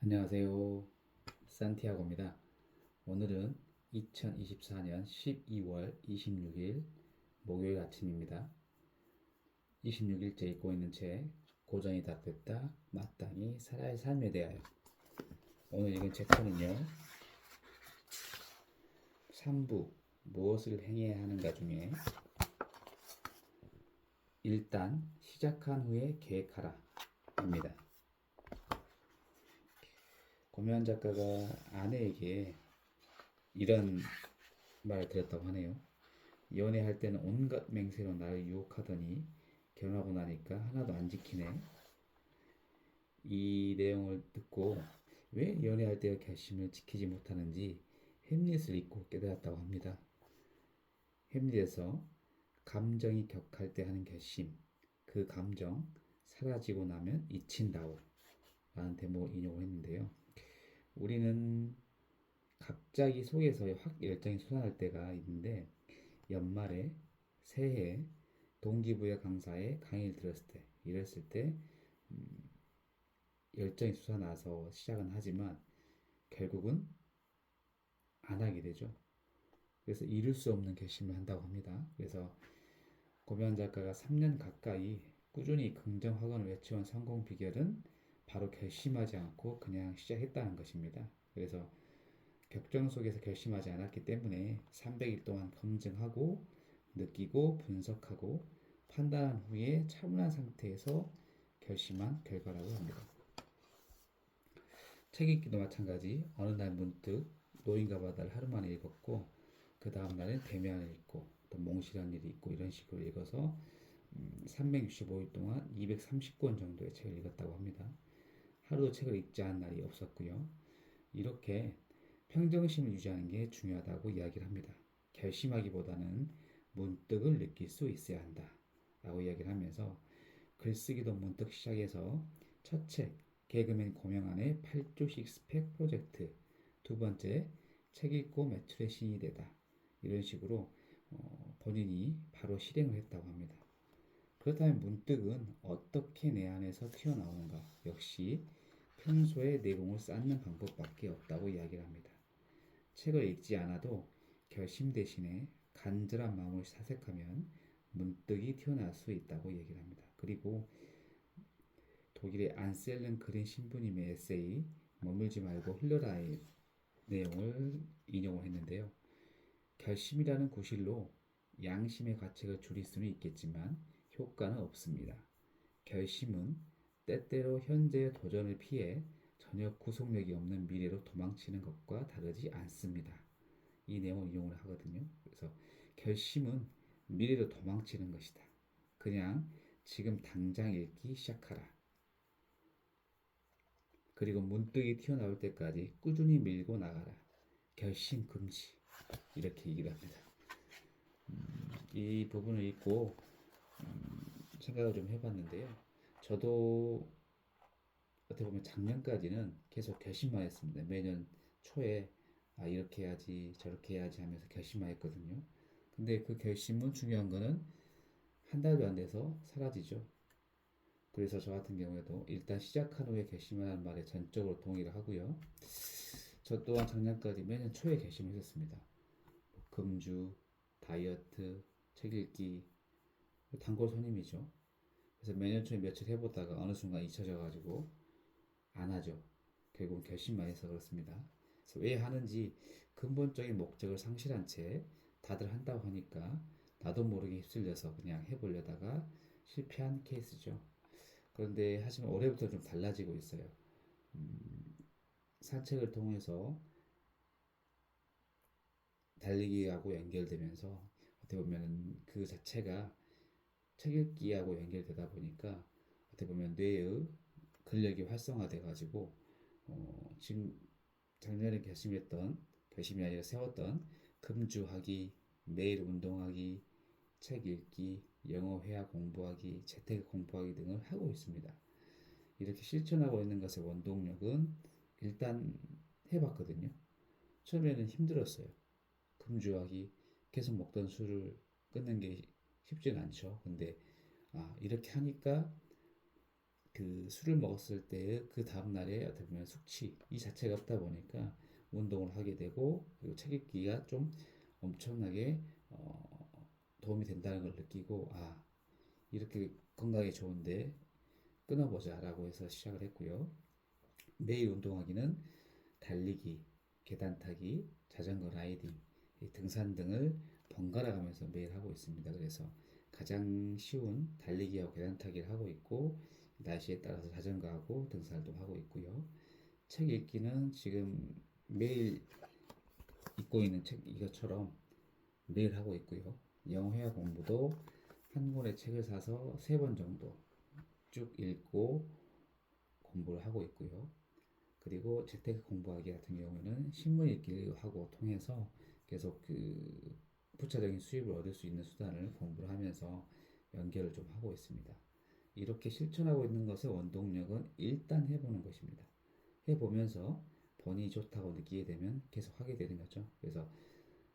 안녕하세요. 산티아고입니다. 오늘은 2024년 12월 26일 목요일 아침입니다. 26일째 읽고 있는 책 고전이 답했다. 마땅히 살아야 할 삶에 대하여. 오늘 읽은 챕터는요. 3부 무엇을 행해야 하는가 중에 일단 시작한 후에 계획하라 입니다. 고미안 작가가 아내에게 이런 말을 들었다고 하네요. 연애할 때는 온갖 맹세로 나를 유혹하더니 결혼하고 나니까 하나도 안 지키네. 이 내용을 듣고 왜 연애할 때의 결심을 지키지 못하는지 햄릿을 읽고 깨달았다고 합니다. 햄릿에서 감정이 격할 때 하는 결심, 그 감정 사라지고 나면 잊힌다오 라는 대목을 인용을 했는데요. 우리는 갑자기 속에서 확 열정이 솟아날 때가 있는데 연말에 새해 동기부여 강사에 강의를 들었을 때 이랬을 때 열정이 솟아나서 시작은 하지만 결국은 안 하게 되죠. 그래서 이룰 수 없는 결심을 한다고 합니다. 그래서 고면 작가가 3년 가까이 꾸준히 긍정 확언을 외쳐온 성공 비결은 바로 결심하지 않고 그냥 시작했다는 것입니다. 그래서 격정 속에서 결심하지 않았기 때문에 300일 동안 검증하고 느끼고 분석하고 판단한 후에 차분한 상태에서 결심한 결과라고 합니다. 책 읽기도 마찬가지. 어느 날 문득 노인과 바다를 하루 만에 읽었고 그 다음 날은 대면을 읽고 또 몽실한 일이 있고 이런 식으로 읽어서 365일 동안 230권 정도의 책을 읽었다고 합니다. 하루도 책을 읽지 않은 날이 없었고요. 이렇게 평정심을 유지하는 게 중요하다고 이야기를 합니다. 결심하기보다는 문득을 느낄 수 있어야 한다 라고 이야기를 하면서 글쓰기도 문득 시작해서 첫 책 개그맨 고명환의 8조 식스팩 프로젝트, 두 번째 책 읽고 매출의 신이 되다 이런 식으로 본인이 바로 실행을 했다고 합니다. 그렇다면 문득은 어떻게 내 안에서 튀어나오는가? 역시 평소에 내공을 쌓는 방법밖에 없다고 이야기를 합니다. 책을 읽지 않아도 결심 대신에 간절한 마음을 사색하면 문득이 튀어나올 수 있다고 얘기를 합니다. 그리고 독일의 안셀른 그린 신부님의 에세이 머물지 말고 흘러라의 내용을 인용을 했는데요. 결심이라는 구실로 양심의 가책을 줄일 수는 있겠지만 효과는 없습니다. 결심은 때때로 현재의 도전을 피해 전혀 구속력이 없는 미래로 도망치는 것과 다르지 않습니다. 이 내용을 이용을 하거든요. 그래서 결심은 미래로 도망치는 것이다. 그냥 지금 당장 읽기 시작하라. 그리고 문득이 튀어나올 때까지 꾸준히 밀고 나가라. 결심 금지. 이렇게 얘기를 합니다. 이 부분을 읽고 생각을 좀 해봤는데요. 저도 어떻게 보면 작년까지는 계속 결심만 했습니다. 매년 초에 이렇게 해야지 저렇게 해야지 하면서 결심만 했거든요. 근데 그 결심은 중요한 거는 한 달도 안 돼서 사라지죠. 그래서 저 같은 경우에도 일단 시작한 후에 결심하는 말에 전적으로 동의를 하고요. 저 또한 작년까지 매년 초에 결심을 했었습니다. 금주, 다이어트, 책 읽기, 단골 손님이죠. 그래서 매년 초에 며칠 해보다가 어느 순간 잊혀져가지고 안 하죠. 결국 결심만 해서 그렇습니다. 그래서 왜 하는지 근본적인 목적을 상실한 채 다들 한다고 하니까 나도 모르게 휩쓸려서 그냥 해보려다가 실패한 케이스죠. 그런데 하지만 올해부터 좀 달라지고 있어요. 산책을 통해서 달리기하고 연결되면서 어떻게 보면 그 자체가 책 읽기하고 연결되다 보니까 어떻게 보면 뇌의 근력이 활성화돼 가지고 지금 작년에 결심이 아니라 세웠던 금주하기, 매일 운동하기, 책 읽기, 영어 회화 공부하기, 재테크 공부하기 등을 하고 있습니다. 이렇게 실천하고 있는 것의 원동력은 일단 해봤거든요. 처음에는 힘들었어요. 금주하기, 계속 먹던 술을 끊는 게 쉽진 않죠. 근데 이렇게 하니까 그 술을 먹었을 때 그 다음 날에 어떻게 보면 숙취 이 자체가 없다 보니까 운동을 하게 되고 그리고 책 읽기가 좀 엄청나게 도움이 된다는 걸 느끼고 아 이렇게 건강에 좋은데 끊어보자라고 해서 시작을 했고요. 매일 운동하기는 달리기, 계단 타기, 자전거 라이딩, 등산 등을 번갈아 가면서 매일 하고 있습니다. 그래서 가장 쉬운 달리기하고 계단 타기를 하고 있고 날씨에 따라서 자전거하고 등산도 하고 있고요. 책 읽기는 지금 매일 읽고 있는 책 이것처럼 매일 하고 있고요. 영어 회화 공부도 한 권의 책을 사서 3번 정도 쭉 읽고 공부를 하고 있고요. 그리고 재테크 공부하기 같은 경우에는 신문 읽기를 하고 통해서 계속 그 부차적인 수입을 얻을 수 있는 수단을 공부를 하면서 연결을 좀 하고 있습니다. 이렇게 실천하고 있는 것의 원동력은 일단 해보는 것입니다. 해보면서 본인이 좋다고 느끼게 되면 계속 하게 되는 거죠. 그래서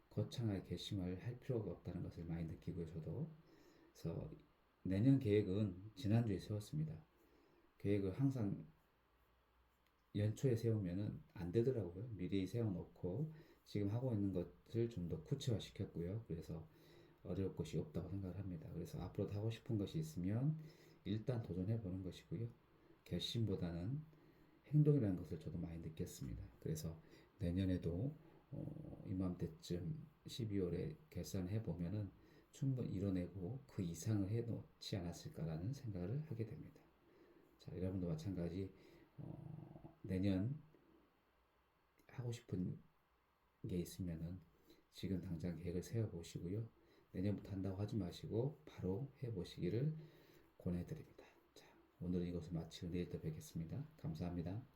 거창하게 결심을 할 필요가 없다는 것을 많이 느끼고요, 저도. 그래서 내년 계획은 지난주에 세웠습니다. 계획을 항상 연초에 세우면은 안 되더라고요. 미리 세워놓고 지금 하고 있는 것을 좀 더 구체화 시켰고요. 그래서 어려울 것이 없다고 생각을 합니다. 그래서 앞으로 하고 싶은 것이 있으면 일단 도전해 보는 것이고요. 결심보다는 행동이라는 것을 저도 많이 느꼈습니다. 그래서 내년에도 이맘때쯤 12월에 결산해 보면은 충분히 이뤄내고 그 이상을 해 놓지 않았을까라는 생각을 하게 됩니다. 자, 여러분도 마찬가지 내년 하고 싶은 게 있으면은 지금 당장 계획을 세워 보시고요. 내년부터 한다고 하지 마시고 바로 해 보시기를 권해드립니다. 자, 오늘은 이것을 마치고 내일 또 뵙겠습니다. 감사합니다.